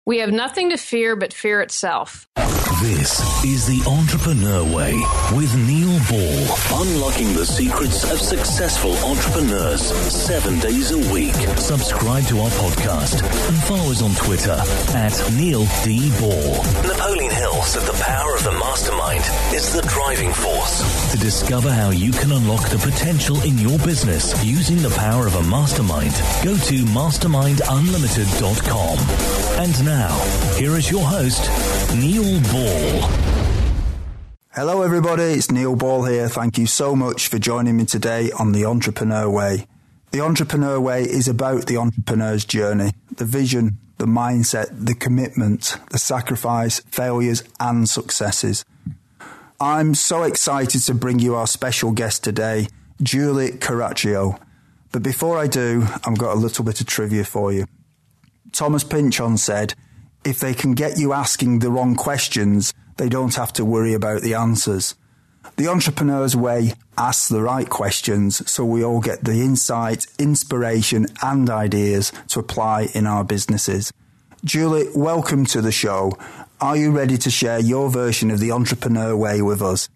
We have nothing to fear but fear itself. This is The Entrepreneur Way with Neil Ball. Unlocking the secrets of successful entrepreneurs 7 days a week. Subscribe to our podcast and follow us on Twitter at Neil D. Ball. Napoleon Hill said the power of the mastermind is the driving force. To discover how you can unlock the potential in your business using the power of a mastermind, go to mastermindunlimited.com. And now, here is your host, Neil Ball. Hello everybody, it's Neil Ball here. Thank you so much for joining me today on The Entrepreneur Way. The Entrepreneur Way is about the entrepreneur's journey, the vision, the mindset, the commitment, the sacrifice, failures and successes. I'm so excited to bring you our special guest today, Julie Coraccio. But before I do, I've got a little bit of trivia for you. Thomas Pynchon said, if they can get you asking the wrong questions, they don't have to worry about the answers. The Entrepreneur's Way asks the right questions so we all get the insight, inspiration and ideas to apply in our businesses. Julie, welcome to the show. Are you ready to share your version of the Entrepreneur Way with us?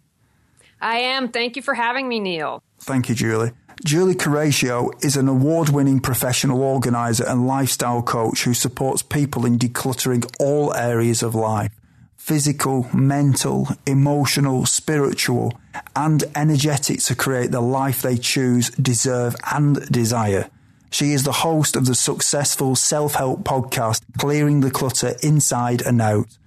I am. Thank you for having me, Neil. Thank you, Julie. Julie Coraccio is an award-winning professional organizer and lifestyle coach who supports people in decluttering all areas of life: physical, mental, emotional, spiritual, and energetic to create the life they choose, deserve, and desire. She is the host of the successful self-help podcast, Clearing the Clutter Inside and Out.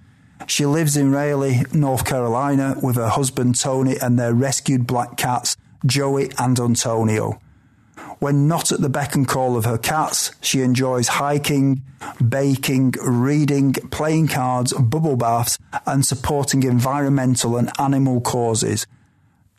She lives in Raleigh, North Carolina, with her husband Tony and their rescued black cats, Joey and Antonio. When not at the beck and call of her cats, she enjoys hiking, baking, reading, playing cards, bubble baths, and supporting environmental and animal causes.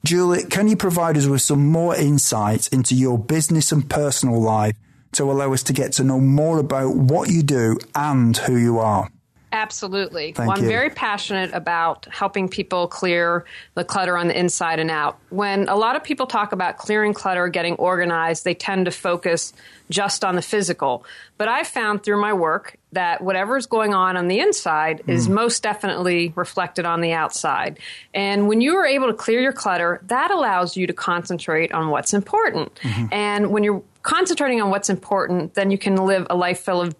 Julie, can you provide us with some more insights into your business and personal life to allow us to get to know more about what you do and who you are? Absolutely. Thank I'm you. very passionate about helping people clear the clutter on the inside and out. When a lot of people talk about clearing clutter, getting organized, they tend to focus just on the physical. But I've found through my work that whatever's going on the inside is most definitely reflected on the outside. And when you are able to clear your clutter, that allows you to concentrate on what's important. And when you're concentrating on what's important, then you can live a life full of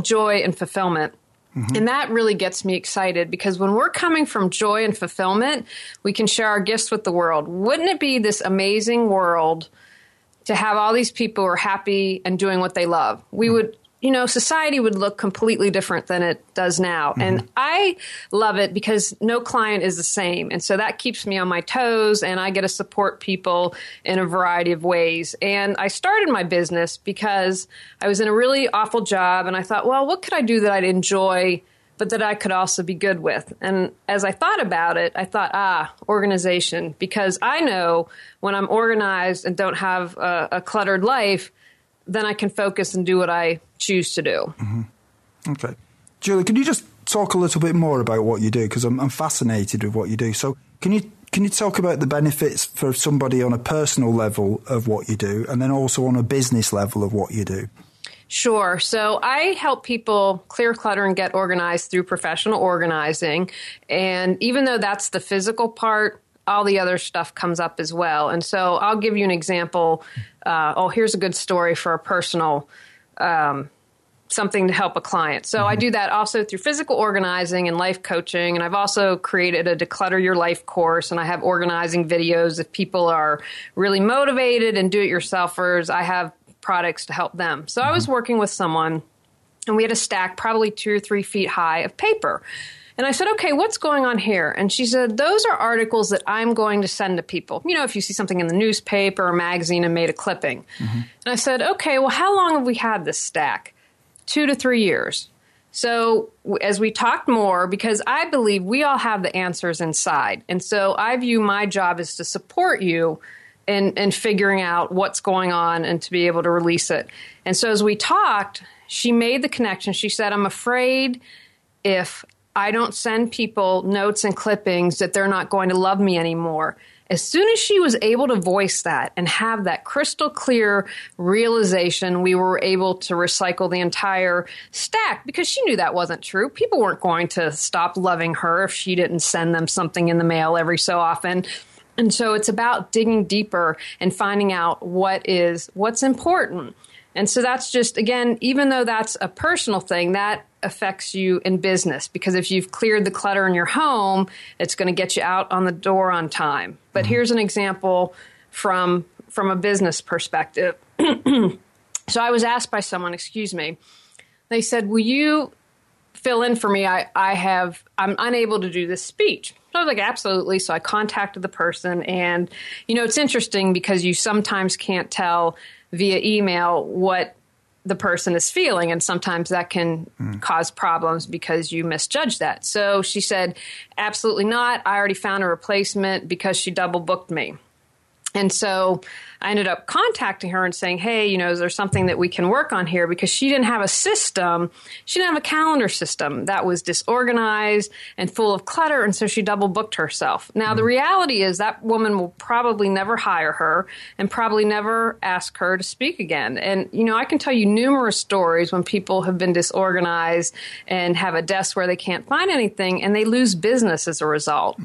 joy and fulfillment. And that really gets me excited because when we're coming from joy and fulfillment, we can share our gifts with the world. Wouldn't it be this amazing world to have all these people who are happy and doing what they love? We would, society would look completely different than it does now. And I love it because no client is the same. And so that keeps me on my toes and I get to support people in a variety of ways. And I started my business because I was in a really awful job and I thought, well, what could I do that I'd enjoy, but that I could also be good with? And as I thought about it, I thought, organization, because I know when I'm organized and don't have a cluttered life, then I can focus and do what I choose to do. Okay. Julie, can you just talk a little bit more about what you do? Because I'm fascinated with what you do. So can you talk about the benefits for somebody on a personal level of what you do and then also on a business level of what you do? Sure. So I help people clear clutter and get organized through professional organizing. And even though that's the physical part, all the other stuff comes up as well. And so I'll give you an example. Here's a good story for a personal something to help a client. So I do that also through physical organizing and life coaching. And I've also created a Declutter Your Life course. And I have organizing videos. If people are really motivated and do-it-yourselfers, I have products to help them. So I was working with someone and we had a stack probably 2 or 3 feet high of paper. And I said, okay, what's going on here? And she said, those are articles that I'm going to send to people. If you see something in the newspaper or magazine and made a clipping. And I said, okay, well, how long have we had this stack? 2 to 3 years. So as we talked more, because I believe we all have the answers inside. And so I view my job as to support you in figuring out what's going on and to be able to release it. And so as we talked, she made the connection. She said, I'm afraid if I don't send people notes and clippings that they're not going to love me anymore. As soon as she was able to voice that and have that crystal clear realization, we were able to recycle the entire stack because she knew that wasn't true. People weren't going to stop loving her if she didn't send them something in the mail every so often. And so it's about digging deeper and finding out what's important. And so that's just, again, even though that's a personal thing, that affects you in business, because if you've cleared the clutter in your home, it's going to get you out on the door on time. But here's an example from a business perspective. So I was asked by someone, they said, will you fill in for me? I'm unable to do this speech. So I was like, absolutely. So I contacted the person, and, it's interesting because you sometimes can't tell via email what the person is feeling. And sometimes that can cause problems because you misjudge that. So she said, absolutely not. I already found a replacement because she double booked me. And so I ended up contacting her and saying, hey, is there something that we can work on here? Because she didn't have a system. She didn't have a calendar system that was disorganized and full of clutter. And so she double booked herself. Now, the reality is that woman will probably never hire her and probably never ask her to speak again. And, I can tell you numerous stories when people have been disorganized and have a desk where they can't find anything and they lose business as a result.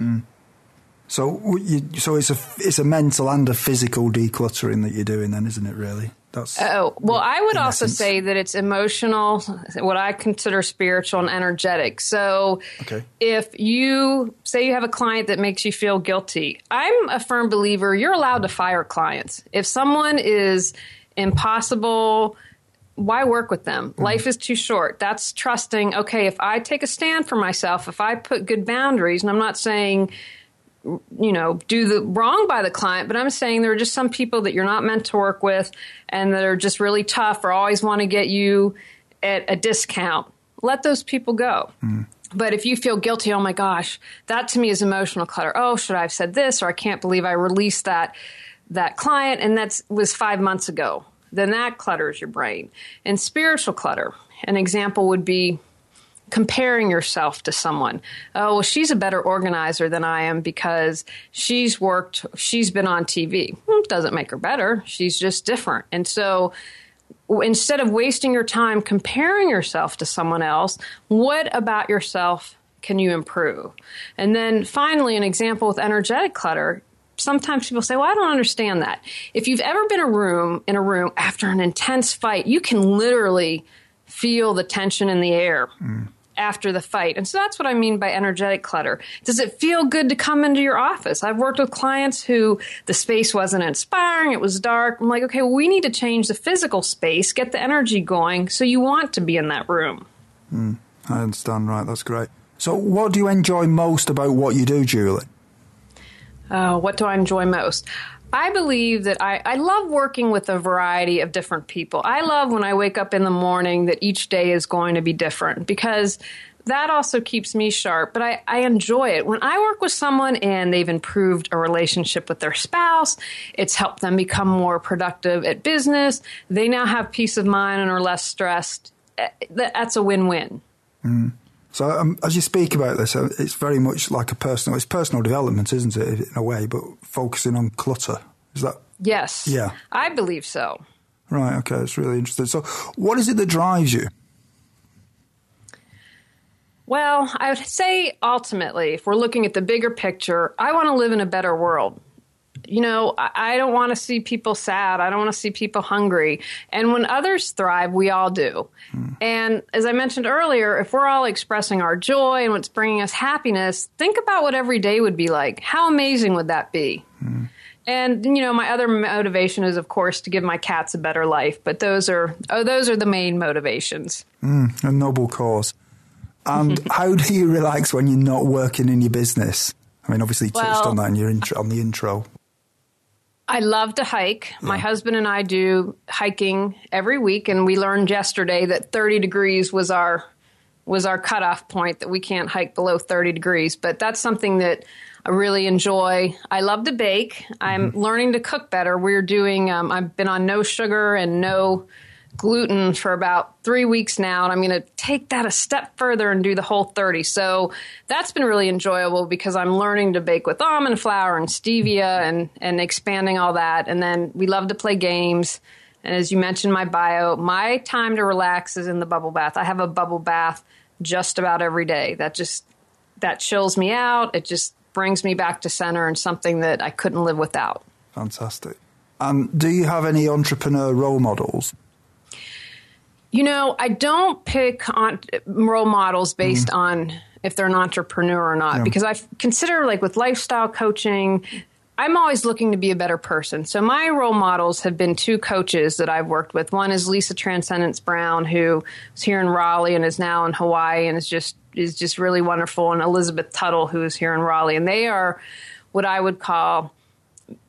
So it's a mental and a physical decluttering that you're doing then, isn't it, really? I would also say that it's emotional, what I consider spiritual and energetic. So if you say you have a client that makes you feel guilty, I'm a firm believer you're allowed to fire clients. If someone is impossible, why work with them? Life is too short. That's trusting, if I take a stand for myself, if I put good boundaries, and I'm not saying do the wrong by the client, but I'm saying there are just some people that you're not meant to work with and that are just really tough or always want to get you at a discount. Let those people go. But if you feel guilty, oh my gosh, that to me is emotional clutter. Oh, should I have said this? Or I can't believe I released that client and that was 5 months ago. Then that clutters your brain. And spiritual clutter, an example would be comparing yourself to someone. Oh, well, she's a better organizer than I am because she's been on TV. It doesn't make her better. She's just different. And so instead of wasting your time comparing yourself to someone else, what about yourself can you improve? And then finally, an example with energetic clutter. Sometimes people say, well, I don't understand that. If you've ever been in a room after an intense fight, you can literally feel the tension in the air after the fight. And so that's what I mean by energetic clutter. Does it feel good to come into your office? I've worked with clients who the space wasn't inspiring. It was dark. I'm like, okay, well, we need to change the physical space, get the energy going so you want to be in that room. I understand. Right. That's great. So what do you enjoy most about what you do, Julie? What do I enjoy most? I believe that I love working with a variety of different people. I love when I wake up in the morning that each day is going to be different because that also keeps me sharp. But I enjoy it. When I work with someone and they've improved a relationship with their spouse, it's helped them become more productive at business. They now have peace of mind and are less stressed. That's a win-win. So as you speak about this, it's very much like it's personal development, isn't it, in a way, but focusing on clutter. Is that? Yes. Yeah. I believe so. Right, okay, that's really interesting. So what is it that drives you? Well, I would say ultimately, if we're looking at the bigger picture, I want to live in a better world. I don't want to see people sad. I don't want to see people hungry. And when others thrive, we all do. And as I mentioned earlier, if we're all expressing our joy and what's bringing us happiness, think about what every day would be like. How amazing would that be? And, my other motivation is, of course, to give my cats a better life. But those are the main motivations. A noble cause. And how do you relax when you're not working in your business? I mean, obviously you touched on that on the intro. I love to hike. Yeah. My husband and I do hiking every week, and we learned yesterday that 30 degrees was our cutoff point, that we can't hike below 30 degrees. But that's something that I really enjoy. I love to bake. I'm learning to cook better. We're doing, I've been on no sugar and no gluten for about 3 weeks now, and I'm going to take that a step further and do the whole 30. So that's been really enjoyable because I'm learning to bake with almond flour and stevia and expanding all that. And then we love to play games. And as you mentioned, my bio, my time to relax is in the bubble bath. I have a bubble bath just about every day. That chills me out. It just brings me back to center and something that I couldn't live without. Fantastic. Do you have any entrepreneur role models? I don't pick on role models based on if they're an entrepreneur or not, because I consider, like, with lifestyle coaching, I'm always looking to be a better person. So my role models have been two coaches that I've worked with. One is Lisa Transcendence Brown, who is here in Raleigh and is now in Hawaii and is just really wonderful, and Elizabeth Tuttle, who is here in Raleigh. And they are what I would call,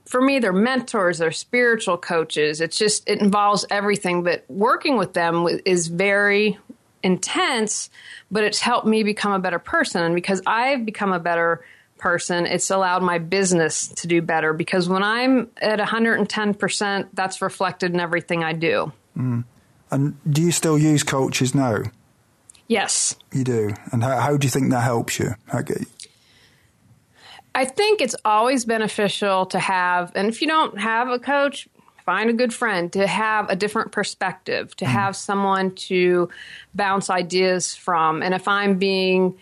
for me, they're mentors, they're spiritual coaches. It involves everything, but working with them is very intense, but it's helped me become a better person. And because I've become a better person, it's allowed my business to do better, because when I'm at 110%, that's reflected in everything I do. And do you still use coaches now? Yes. You do? And how do you think that helps you? I think it's always beneficial to have, and if you don't have a coach, find a good friend, to have a different perspective, to have someone to bounce ideas from. And if I'm being,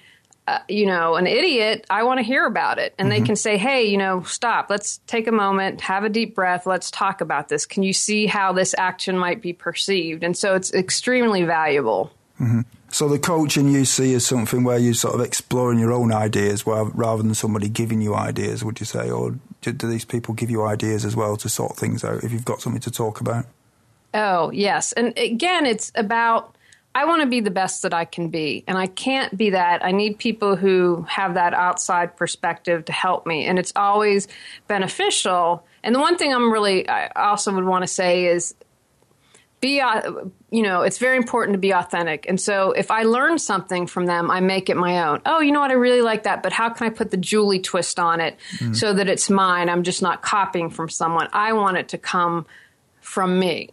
an idiot, I want to hear about it. And they can say, hey, stop, let's take a moment, have a deep breath, let's talk about this. Can you see how this action might be perceived? And so it's extremely valuable. So the coaching you see is something where you're sort of exploring your own ideas rather than somebody giving you ideas, would you say? Or do these people give you ideas as well to sort things out if you've got something to talk about? Oh, yes. And again, it's about, I want to be the best that I can be. And I can't be that. I need people who have that outside perspective to help me. And it's always beneficial. And the one thing I also would want to say is, it's very important to be authentic. And so if I learn something from them, I make it my own. Oh, you know what? I really like that. But how can I put the Julie twist on it so that it's mine? I'm just not copying from someone. I want it to come from me.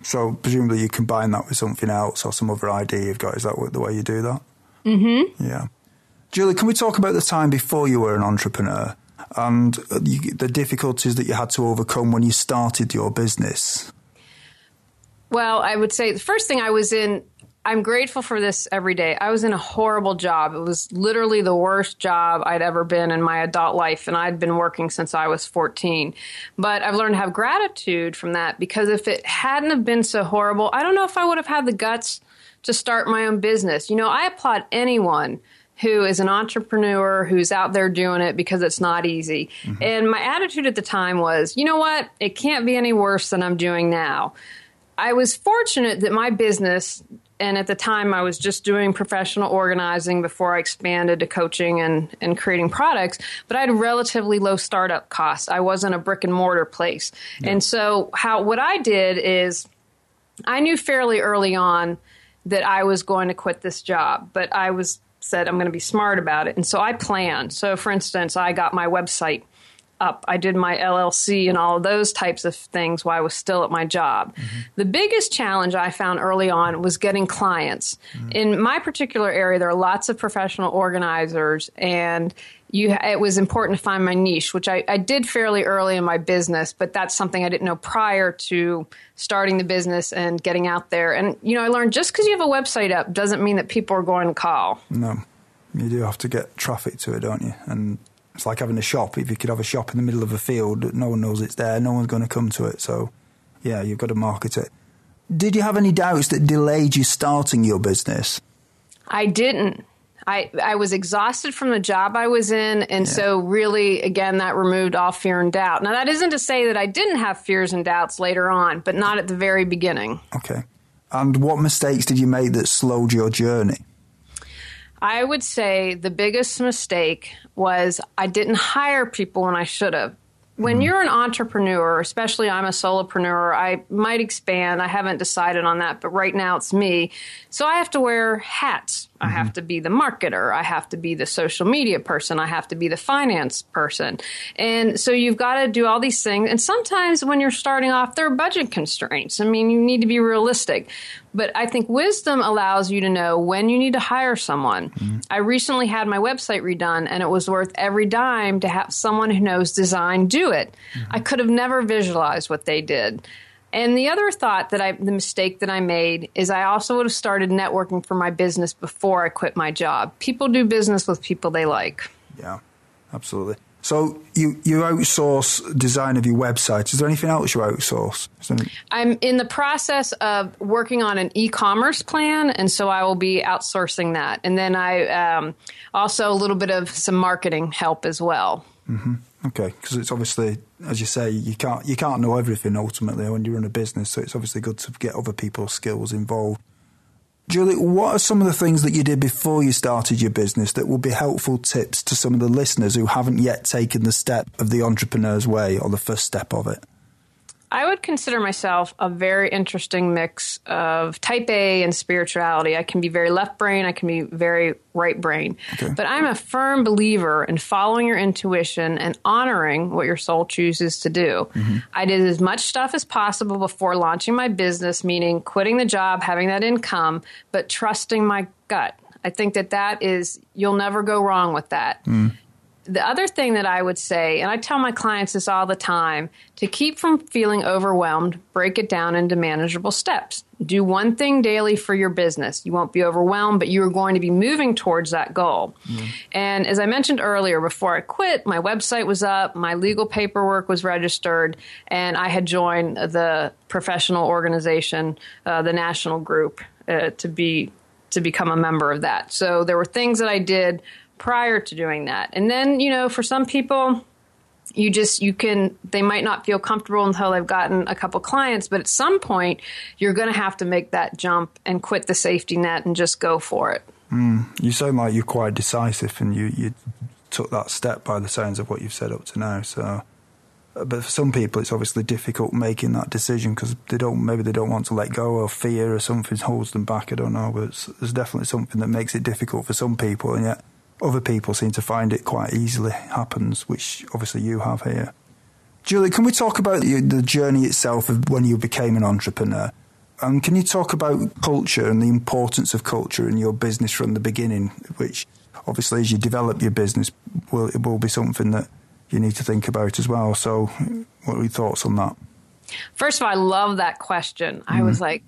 So presumably you combine that with something else or some other idea you've got. Is that the way you do that? Yeah. Julie, can we talk about the time before you were an entrepreneur and the difficulties that you had to overcome when you started your business? Well, I would say the first thing I'm grateful for this every day. I was in a horrible job. It was literally the worst job I'd ever been in my adult life, and I'd been working since I was 14. But I've learned to have gratitude from that, because if it hadn't have been so horrible, I don't know if I would have had the guts to start my own business. I applaud anyone who is an entrepreneur, who's out there doing it, because it's not easy. And my attitude at the time was, you know what? It can't be any worse than I'm doing now. I was fortunate that my business, and at the time I was just doing professional organizing before I expanded to coaching and creating products, but I had relatively low startup costs. I wasn't a brick and mortar place. Yeah. And so what I did is I knew fairly early on that I was going to quit this job, but I said I'm going to be smart about it. And so I planned. So for instance, I got my website up. I did my LLC and all of those types of things while I was still at my job. The biggest challenge I found early on was getting clients. In my particular area, there are lots of professional organizers, and it was important to find my niche, which I did fairly early in my business, but that's something I didn't know prior to starting the business and getting out there. And, I learned just because you have a website up doesn't mean that people are going to call. No, you do have to get traffic to it, don't you? And it's like having a shop. If you could have a shop in the middle of a field, no one knows it's there. No one's going to come to it. So, yeah, you've got to market it. Did you have any doubts that delayed you starting your business? I didn't. I was exhausted from the job I was in. And so really, again, that removed all fear and doubt. Now, that isn't to say that I didn't have fears and doubts later on, but not at the very beginning. Okay. And what mistakes did you make that slowed your journey? I would say the biggest mistake was I didn't hire people when I should have. When you're an entrepreneur, especially I'm a solopreneur, I might expand. I haven't decided on that, but right now it's me. So I have to wear hats. I have to be the marketer. I have to be the social media person. I have to be the finance person. And so you've got to do all these things. And sometimes when you're starting off, there are budget constraints. I mean, you need to be realistic. But I think wisdom allows you to know when you need to hire someone. I recently had my website redone, and it was worth every dime to have someone who knows design do it. I could have never visualized what they did. And the other thought the mistake that I made is I also would have started networking for my business before I quit my job. People do business with people they like. Yeah, absolutely. So you outsource design of your website. Is there anything else you outsource? I'm in the process of working on an e-commerce plan, and so I will be outsourcing that. And then I also a little bit of some marketing help as well. Okay, because it's obviously, as you say, you can't know everything ultimately when you run a business, so it's obviously good to get other people's skills involved. Julie, what are some of the things that you did before you started your business that would be helpful tips to some of the listeners who haven't yet taken the step of the entrepreneur's way or the first step of it? I would consider myself a very interesting mix of type A and spirituality. I can be very left brain. I can be very right brain. Okay. But I'm a firm believer in following your intuition and honoring what your soul chooses to do. I did as much stuff as possible before launching my business, meaning quitting the job, having that income, but trusting my gut. I think that is, you'll never go wrong with that. The other thing that I would say, and I tell my clients this all the time, to keep from feeling overwhelmed, break it down into manageable steps. Do one thing daily for your business. You won't be overwhelmed, but you are going to be moving towards that goal. And as I mentioned earlier, before I quit, my website was up, my legal paperwork was registered, and I had joined the professional organization, the national group, to become a member of that. So there were things that I did prior to doing that. And then, for some people, they might not feel comfortable until they've gotten a couple clients, but at some point, you're going to have to make that jump and quit the safety net and just go for it. You sound like you're quite decisive, and you took that step by the sounds of what you've said up to now. So, but for some people, it's obviously difficult making that decision because maybe they don't want to let go, or fear or something holds them back. I don't know, but there's definitely something that makes it difficult for some people, and yet other people seem to find it quite easily happens, which obviously you have here. Julie, can we talk about the journey itself of when you became an entrepreneur? And can you talk about culture and the importance of culture in your business from the beginning, which obviously as you develop your business, it will be something that you need to think about as well. So what are your thoughts on that? First of all, I love that question. I was like,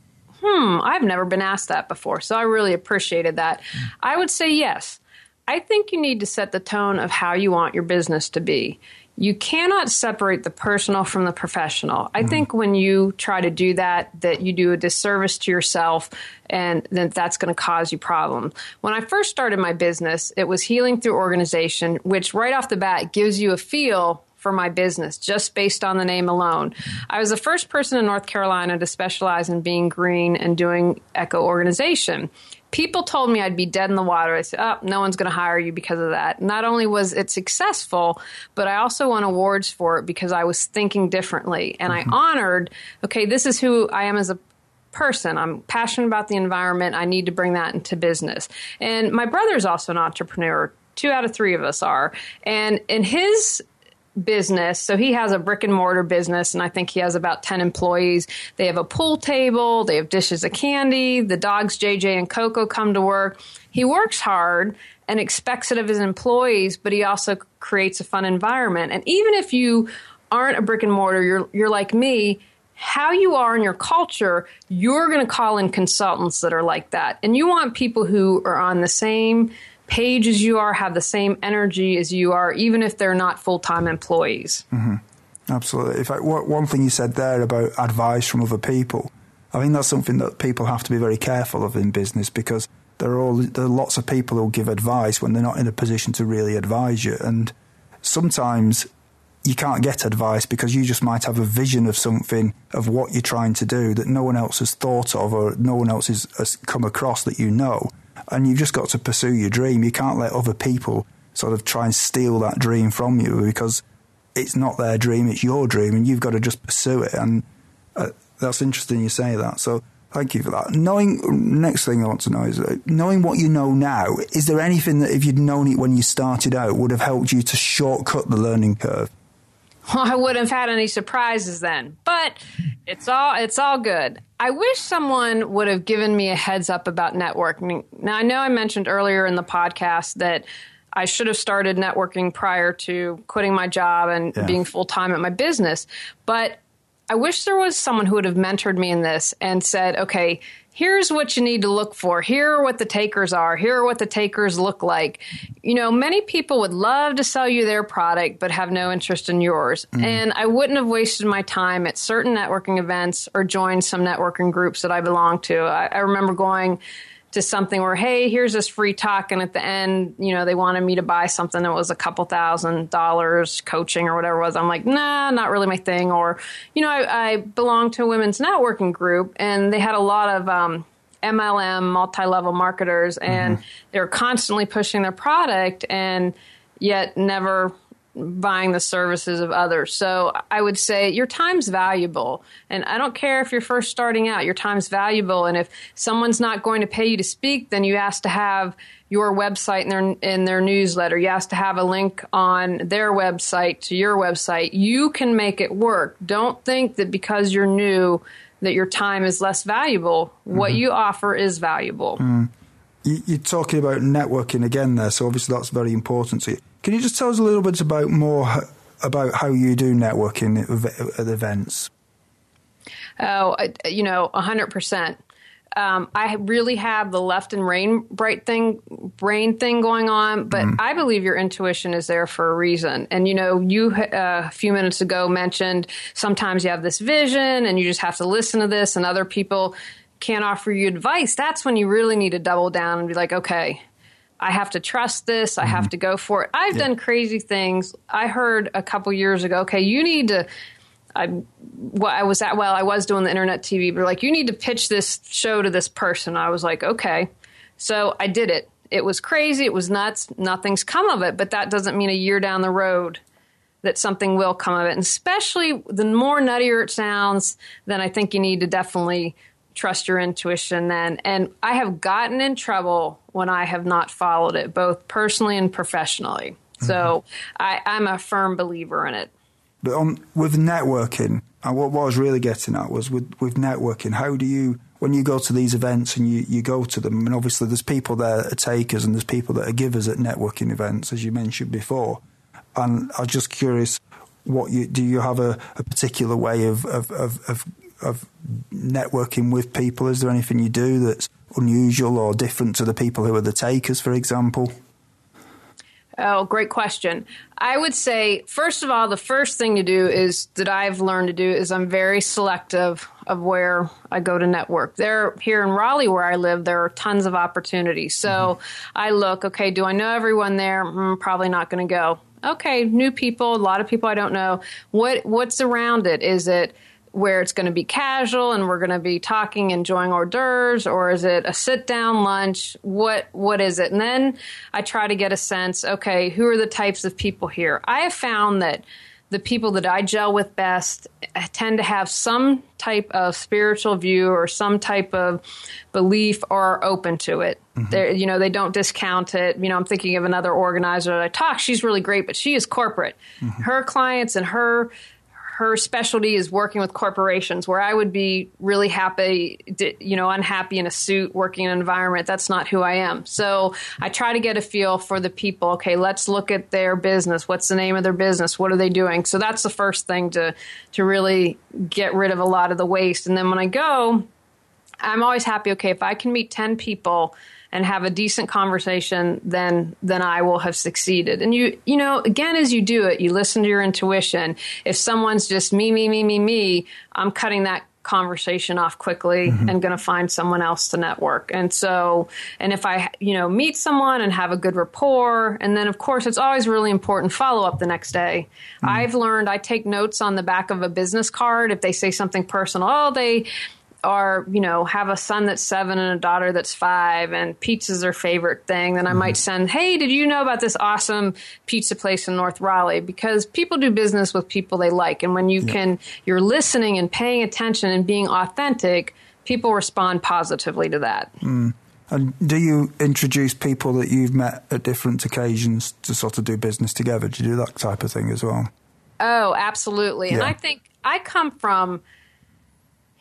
I've never been asked that before. So I really appreciated that. I would say yes. I think you need to set the tone of how you want your business to be. You cannot separate the personal from the professional. I think when you try to do that you do a disservice to yourself, and then that's going to cause you problems. When I first started my business, it was healing through organization, which right off the bat gives you a feel for my business just based on the name alone. I was the first person in North Carolina to specialize in being green and doing eco-organization. People told me I'd be dead in the water. I said, no one's going to hire you because of that. Not only was it successful, but I also won awards for it because I was thinking differently. And I honored, this is who I am as a person. I'm passionate about the environment. I need to bring that into business. And my brother's also an entrepreneur. 2 out of 3 of us are. And in his business, so he has a brick and mortar business, and I think he has about 10 employees. They have a pool table, they have dishes of candy, the dogs JJ and Coco come to work. He works hard and expects it of his employees, but he also creates a fun environment. And even if you aren't a brick and mortar, you're like me, how you are in your culture, you're going to call in consultants that are like that. And you want people who are on the same page as you are, have the same energy as you are, even if they're not full-time employees. Absolutely. In fact, one thing you said there about advice from other people, I think that's something that people have to be very careful of in business, because there are lots of people who will give advice when they're not in a position to really advise you. And sometimes you can't get advice because you just might have a vision of something, of what you're trying to do that no one else has thought of, or no one else has come across that you know. And you've just got to pursue your dream. You can't let other people sort of try and steal that dream from you, because it's not their dream, it's your dream, and you've got to just pursue it. And that's interesting you say that. So thank you for that. Next thing I want to know is, knowing what you know now, is there anything that if you'd known it when you started out would have helped you to shortcut the learning curve? Well, I wouldn't have had any surprises then, but it's all good. I wish someone would have given me a heads up about networking. Now, I know I mentioned earlier in the podcast that I should have started networking prior to quitting my job and being full-time at my business, but I wish there was someone who would have mentored me in this and said, okay, here's what you need to look for. Here are what the takers are. Here are what the takers look like. You know, many people would love to sell you their product, but have no interest in yours. And I wouldn't have wasted my time at certain networking events or joined some networking groups that I belong to. I remember going to something where, hey, here's this free talk. And at the end, you know, they wanted me to buy something that was a couple $1,000 coaching or whatever it was. I'm like, nah, not really my thing. Or, you know, I belong to a women's networking group, and they had a lot of MLM, multi-level marketers, and they were constantly pushing their product and yet never buying the services of others. So I would say your time's valuable. And I don't care if you're first starting out, your time's valuable. And if someone's not going to pay you to speak, then you ask to have your website in their newsletter. You ask to have a link on their website to your website. You can make it work. Don't think that because you're new that your time is less valuable. What you offer is valuable. You're talking about networking again there, so obviously that's very important to you. Can you just tell us a little bit more about how you do networking at events? Oh, 100%. I really have the left and brain thing going on, but I believe your intuition is there for a reason. And, you know, you a few minutes ago mentioned sometimes you have this vision and you just have to listen to this, and other people can't offer you advice. That's when you really need to double down and be like, okay, I have to trust this. I have to go for it. I've done crazy things. I heard a couple years ago, okay, you need to, I was doing the internet TV, but like, you need to pitch this show to this person. I was like, okay. So I did it. It was crazy. It was nuts. Nothing's come of it, but that doesn't mean a year down the road that something will come of it. And especially the more nuttier it sounds, then I think you need to definitely trust your intuition then. And I have gotten in trouble when I have not followed it, both personally and professionally. So I'm a firm believer in it. But with networking, what I was really getting at was with networking, how do you, when you go to these events and you go to them, and obviously there's people there that are takers and there's people that are givers at networking events, as you mentioned before. And I was just curious, do you have a particular way of networking with people? Is there anything you do that's unusual or different to the people who are the takers, for example? Oh, great question. I would say, first of all, the first thing to do is that I've learned to do is I'm very selective of where I go to network. Here in Raleigh, where I live, there are tons of opportunities. So I look, okay, do I know everyone there? Probably not going to go. Okay, new people, a lot of people I don't know. What's around it? Is it where it's going to be casual and we're going to be talking, enjoying hors d'oeuvres, or is it a sit-down lunch? What is it? And then I try to get a sense, okay, who are the types of people here? I have found that the people that I gel with best tend to have some type of spiritual view or some type of belief or are open to it. They don't discount it. I'm thinking of another organizer that I talk. She's really great, but she is corporate. Her clients and her specialty is working with corporations, where I would be really happy, unhappy in a suit working in an environment. That's not who I am. So I try to get a feel for the people. Okay, let's look at their business. What's the name of their business? What are they doing? So that's the first thing to really get rid of a lot of the waste. And then when I go, I'm always happy. Okay, if I can meet 10 people and have a decent conversation, then I will have succeeded. And again, as you do it, you listen to your intuition. If someone's just me, I'm cutting that conversation off quickly and going to find someone else to network. And so, and if I, meet someone and have a good rapport, and then of course it's always really important follow up the next day. I've learned I take notes on the back of a business card. If they say something personal, are, have a son that's 7 and a daughter that's 5, and pizza's their favorite thing, then I might send, hey, did you know about this awesome pizza place in North Raleigh? Because people do business with people they like. And when you're listening and paying attention and being authentic, people respond positively to that. Mm. And do you introduce people that you've met at different occasions to sort of do business together? Do you do that type of thing as well? Oh, absolutely. Yeah. And I think I come from,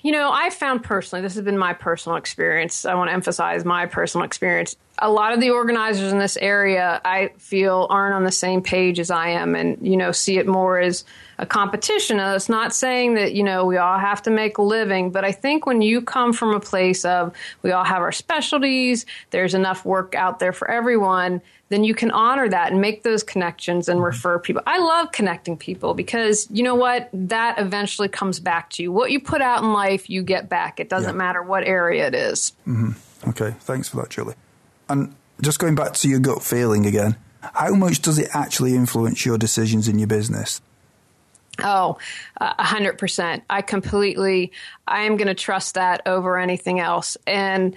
I found personally, this has been my personal experience. I want to emphasize my personal experience. A lot of the organizers in this area, I feel, aren't on the same page as I am and, see it more as a competition. And it's not saying that, we all have to make a living. But I think when you come from a place of we all have our specialties, there's enough work out there for everyone, then you can honor that and make those connections and refer people. I love connecting people because you know what? That eventually comes back to you. What you put out in life, you get back. It doesn't matter what area it is. Mm-hmm. Okay. Thanks for that, Julie. And just going back to your gut feeling again, how much does it actually influence your decisions in your business? Oh, 100%. I am going to trust that over anything else. And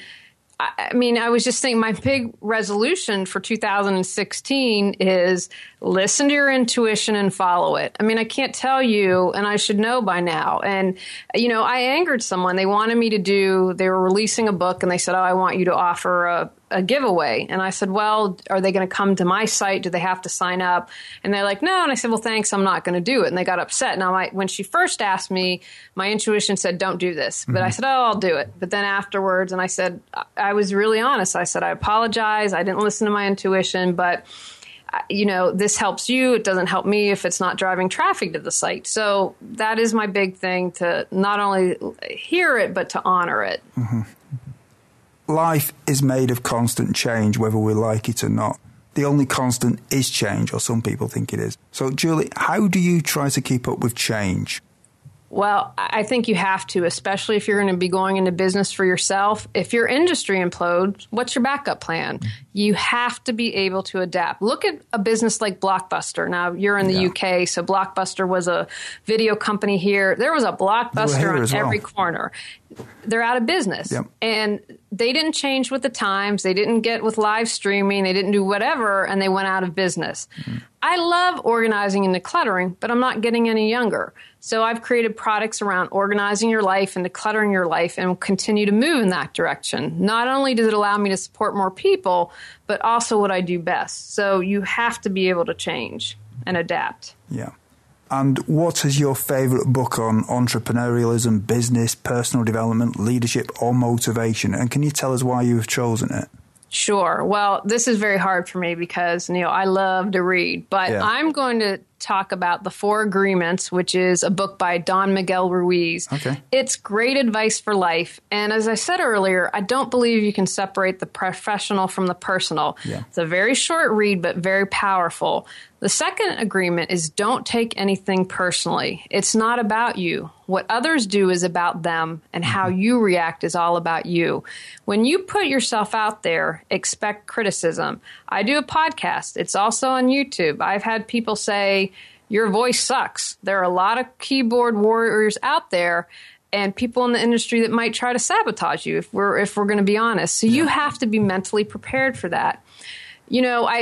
I was just thinking my big resolution for 2016 is listen to your intuition and follow it. I can't tell you, and I should know by now. And, I angered someone. They wanted me they were releasing a book and they said, I want you to offer a giveaway. And I said, well, are they going to come to my site? Do they have to sign up? And they're like, no. And I said, well, thanks. I'm not going to do it. And they got upset. Now, when she first asked me, my intuition said, don't do this. But I said, I'll do it. But then afterwards, and I said, I was really honest. I said, I apologize. I didn't listen to my intuition, but this helps you. It doesn't help me if it's not driving traffic to the site. So that is my big thing, to not only hear it, but to honor it. Mm-hmm. Life is made of constant change, whether we like it or not. The only constant is change, or some people think it is. So, Julie, how do you try to keep up with change? Well, I think you have to, especially if you're going to be going into business for yourself. If your industry implodes, what's your backup plan? You have to be able to adapt. Look at a business like Blockbuster. Now, you're in the UK, so Blockbuster was a video company here. There was a Blockbuster on every corner. They're out of business. Yep. And they didn't change with the times. They didn't get with live streaming. They didn't do whatever, and they went out of business. Mm-hmm. I love organizing and decluttering, but I'm not getting any younger. So I've created products around organizing your life and decluttering your life, and will continue to move in that direction. Not only does it allow me to support more people, but also what I do best. So you have to be able to change and adapt. Yeah. And what is your favorite book on entrepreneurialism, business, personal development, leadership, or motivation? And can you tell us why you have chosen it? Sure. Well, this is very hard for me because, I love to read, but I'm going to talk about The 4 Agreements, which is a book by Don Miguel Ruiz. Okay. It's great advice for life. And as I said earlier, I don't believe you can separate the professional from the personal. Yeah. It's a very short read, but very powerful. The second agreement is don't take anything personally. It's not about you. What others do is about them, and how you react is all about you. When you put yourself out there, expect criticism. I do a podcast. It's also on YouTube. I've had people say, your voice sucks. There are a lot of keyboard warriors out there and people in the industry that might try to sabotage you if we're going to be honest. So you have to be mentally prepared for that.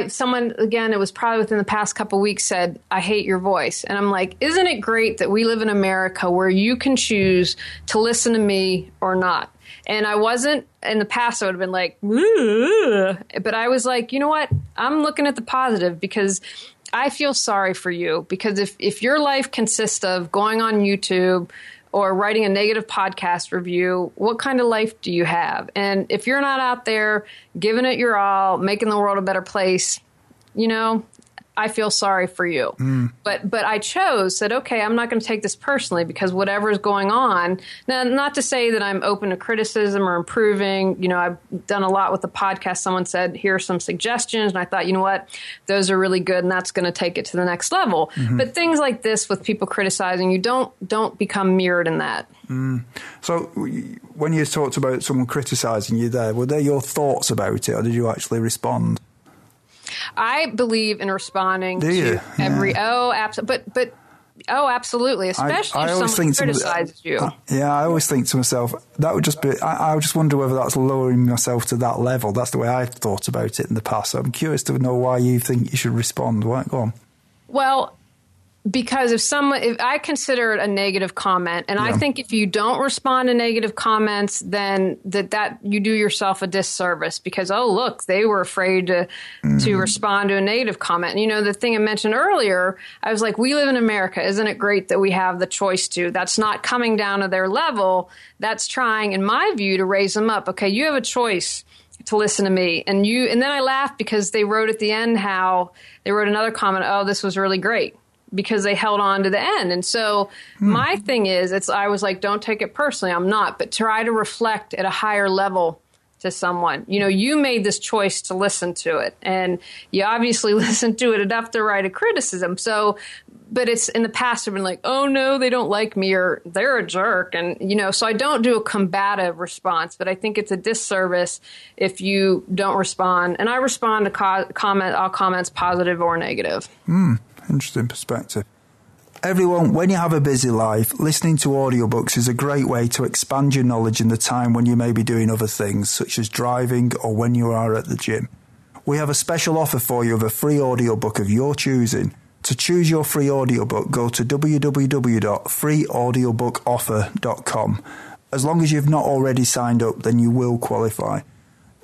Someone, again, it was probably within the past couple of weeks, said, I hate your voice. And I'm like, isn't it great that we live in America where you can choose to listen to me or not? And I wasn't, in the past, I would have been like, ugh. But I was like, you know what? I'm looking at the positive because I feel sorry for you. Because if your life consists of going on YouTube or writing a negative podcast review, what kind of life do you have? And if you're not out there giving it your all, making the world a better place, I feel sorry for you. But I said, okay, I'm not going to take this personally because whatever is going on. Now, not to say that I'm open to criticism or improving. I've done a lot with the podcast. Someone said, here are some suggestions. And I thought, you know what, those are really good. And that's going to take it to the next level. Mm-hmm. But things like this with people criticizing you, don't become mirrored in that. So when you talked about someone criticizing you there, were they your thoughts about it or did you actually respond? I believe in responding to every absolutely. But Oh, absolutely. Especially if someone criticizes you. I always think to myself, that would just be, I just wonder whether that's lowering myself to that level. That's the way I've thought about it in the past. So I'm curious to know why you think you should respond. Go on. Well, because if I consider it a negative comment, and I think if you don't respond to negative comments, then that you do yourself a disservice because, oh, look, they were afraid to respond to a negative comment. And, the thing I mentioned earlier, I was like, we live in America. Isn't it great that we have the choice to? That's not coming down to their level. That's trying, in my view, to raise them up. Okay, you have a choice to listen to me. And then I laughed because they wrote at the end how they wrote another comment, oh, this was really great, because they held on to the end. And so my thing is, I was like, don't take it personally. I'm not, but try to reflect at a higher level to someone. You made this choice to listen to it, and you obviously listened to it enough to write a criticism. So, but it's in the past have been like, oh no, they don't like me, or they're a jerk. And, so I don't do a combative response, but I think it's a disservice if you don't respond. And I respond to all comments, positive or negative. Interesting perspective. Everyone, when you have a busy life, listening to audiobooks is a great way to expand your knowledge in the time when you may be doing other things, such as driving or when you are at the gym. We have a special offer for you of a free audiobook of your choosing. To choose your free audiobook, go to www.freeaudiobookoffer.com. As long as you've not already signed up, then you will qualify.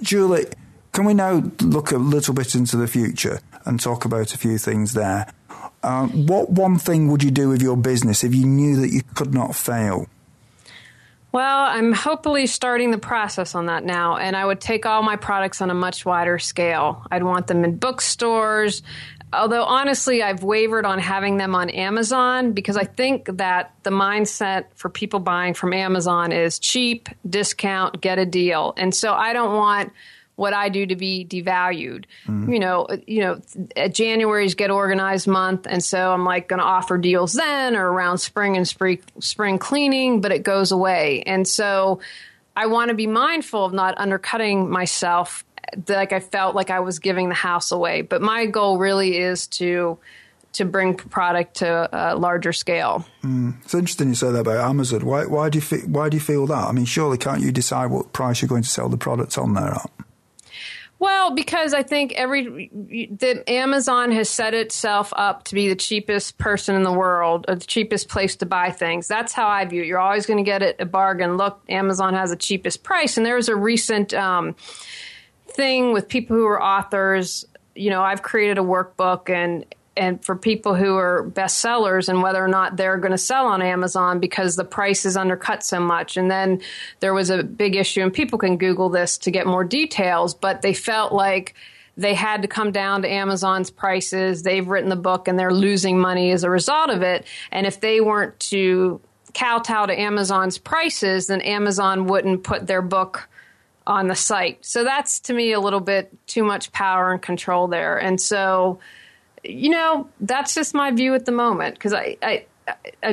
Julie, can we now look a little bit into the future and talk about a few things there? What one thing would you do with your business if you knew that you could not fail? Well, I'm hopefully starting the process on that now, and I would take all my products on a much wider scale. I'd want them in bookstores, although honestly, I've wavered on having them on Amazon because I think that the mindset for people buying from Amazon is cheap, discount, get a deal. And so I don't want what I do to be devalued. January's Get Organized month. And so I'm like going to offer deals then or around spring and spring cleaning, but it goes away. And so I want to be mindful of not undercutting myself. Like I felt like I was giving the house away. But my goal really is to bring product to a larger scale. It's interesting you say that about Amazon. Why do you feel that? I mean, surely can't you decide what price you're going to sell the products on there at? Well, because I think that Amazon has set itself up to be the cheapest person in the world, or the cheapest place to buy things. That's how I view it. You're always going to get a bargain. Look, Amazon has the cheapest price. And there was a recent thing with people who are authors. I've created a workbook and for people who are bestsellers and whether or not they're going to sell on Amazon because the price is undercut so much. And then there was a big issue, and people can Google this to get more details, but they felt like they had to come down to Amazon's prices. They've written the book and they're losing money as a result of it. And if they weren't to kowtow to Amazon's prices, then Amazon wouldn't put their book on the site. So that's, to me, a little bit too much power and control there. And so that's just my view at the moment, because I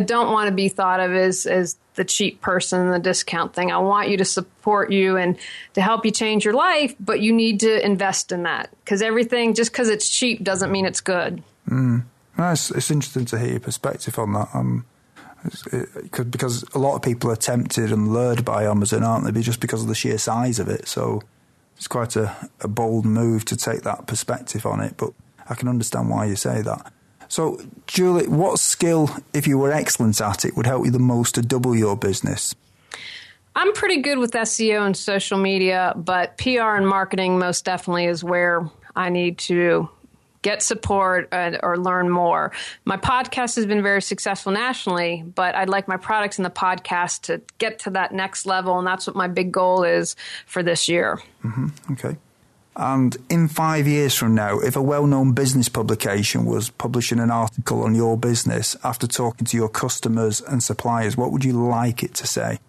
don't want to be thought of as the cheap person, the discount thing. I want you to support you and to help you change your life, but you need to invest in that, because everything, just because it's cheap doesn't mean it's good. It's interesting to hear your perspective on that. Because a lot of people are tempted and lured by Amazon, aren't they? Just because of the sheer size of it. So it's quite a bold move to take that perspective on it, but I can understand why you say that. So, Julie, what skill, if you were excellent at it, would help you the most to double your business? I'm pretty good with SEO and social media, but PR and marketing most definitely is where I need to get support or learn more. My podcast has been very successful nationally, but I'd like my products in the podcast to get to that next level, and that's what my big goal is for this year. Okay. And in 5 years from now, if a well-known business publication was publishing an article on your business after talking to your customers and suppliers, what would you like it to say?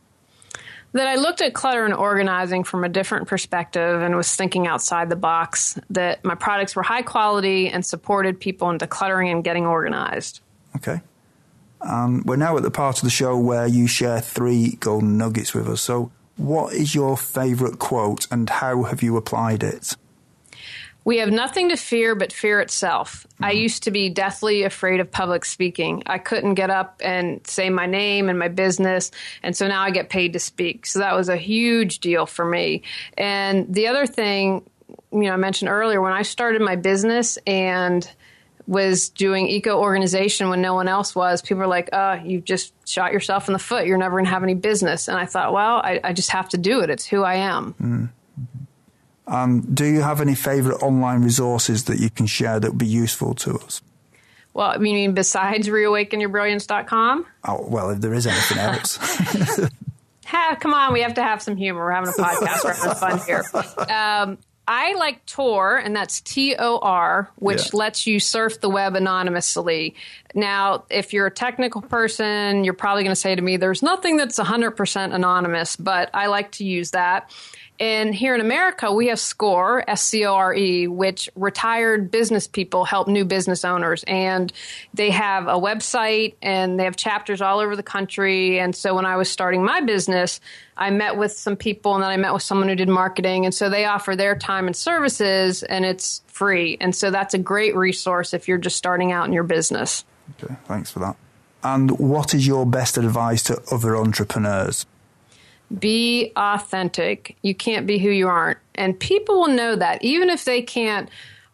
That I looked at clutter and organizing from a different perspective and was thinking outside the box, that my products were high quality and supported people in decluttering and getting organized. Okay. We're now at the part of the show where you share 3 golden nuggets with us. So what is your favourite quote and how have you applied it? We have nothing to fear but fear itself. I used to be deathly afraid of public speaking. I couldn't get up and say my name and my business, and so now I get paid to speak. So that was a huge deal for me. And the other thing, I mentioned earlier, when I started my business and was doing eco-organization when no one else was, people were like, you've just shot yourself in the foot. You're never going to have any business. And I thought, well, I just have to do it. It's who I am. Do you have any favorite online resources that you can share that would be useful to us? Well, you mean besides reawakenyourbrilliance.com? Oh, well, if there is anything else. Come on, we have to have some humor. We're having a podcast. We're having fun here. I like Tor, and that's Tor, which lets you surf the web anonymously. Now, if you're a technical person, you're probably going to say to me, there's nothing that's 100% anonymous, but I like to use that. And here in America, we have SCORE, SCORE, which retired business people help new business owners. And they have a website and they have chapters all over the country. And so when I was starting my business, I met with some people and then I met with someone who did marketing. And so they offer their time and services and it's free. And so that's a great resource if you're just starting out in your business. Okay, thanks for that. And what is your best advice to other entrepreneurs? Be authentic. You can't be who you aren't. And people will know that. Even if they can't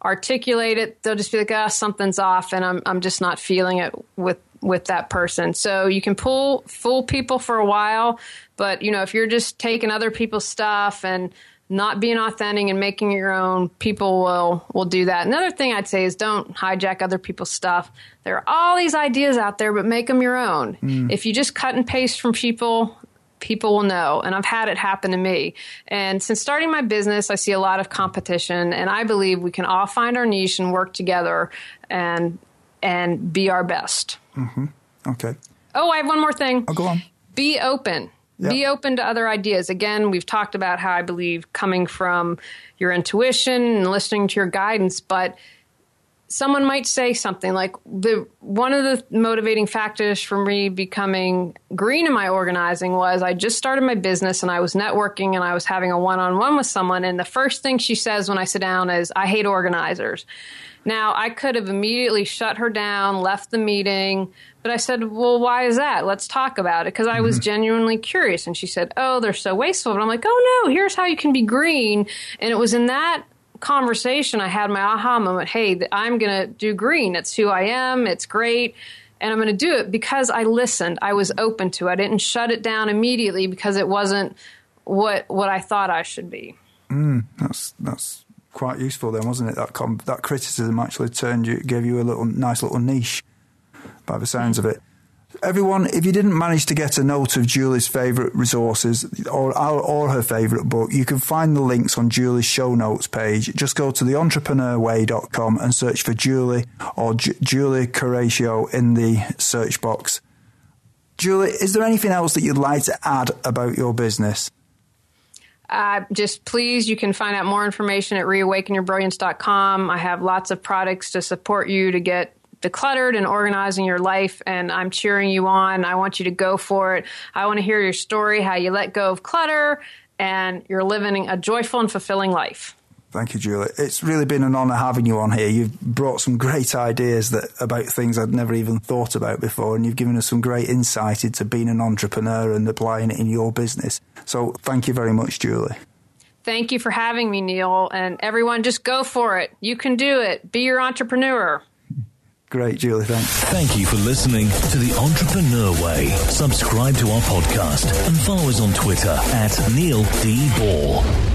articulate it, they'll just be like, something's off and I'm just not feeling it with that person. So you can fool people for a while, but if you're just taking other people's stuff and not being authentic and making your own, people will do that. Another thing I'd say is don't hijack other people's stuff. There are all these ideas out there, but make them your own. If you just cut and paste from people will know. And I've had it happen to me. And since starting my business, I see a lot of competition. And I believe we can all find our niche and work together and be our best. Mm-hmm. Okay. Oh, I have one more thing. Oh, go on. Be open. Yep. Be open to other ideas. Again, we've talked about how I believe coming from your intuition and listening to your guidance, but someone might say something like one of the motivating factors for me becoming green in my organizing was I just started my business and I was networking and I was having a one-on-one with someone. And the first thing she says when I sit down is, I hate organizers. Now, I could have immediately shut her down, left the meeting, but I said, well, why is that? Let's talk about it, because I was genuinely curious. And she said, oh, they're so wasteful. But I'm like, oh, no, here's how you can be green. And it was in that conversation I had my aha moment. Hey, I'm going to do green. It's who I am. It's great. And I'm going to do it because I listened. I was open to it. I didn't shut it down immediately because it wasn't what I thought I should be. That's quite useful then, wasn't it? That criticism actually gave you a nice little niche by the sounds of it. Everyone, if you didn't manage to get a note of Julie's favourite resources or her favourite book, you can find the links on Julie's show notes page. Just go to theentrepreneurway.com and search for Julie or Julie Coraccio in the search box. Julie, is there anything else that you'd like to add about your business? Just please, you can find out more information at reawakenyourbrilliance.com. I have lots of products to support you to get decluttered and organizing your life, and I'm cheering you on. I want you to go for it. I want to hear your story, how you let go of clutter, and you're living a joyful and fulfilling life. Thank you, Julie. It's really been an honour having you on here. You've brought some great ideas about things I'd never even thought about before, and you've given us some great insight into being an entrepreneur and applying it in your business. So thank you very much, Julie. Thank you for having me, Neil. And everyone, just go for it. You can do it. Be your entrepreneur. Great, Julie. Thanks. Thank you for listening to The Entrepreneur Way. Subscribe to our podcast and follow us on Twitter @Neil D. Ball.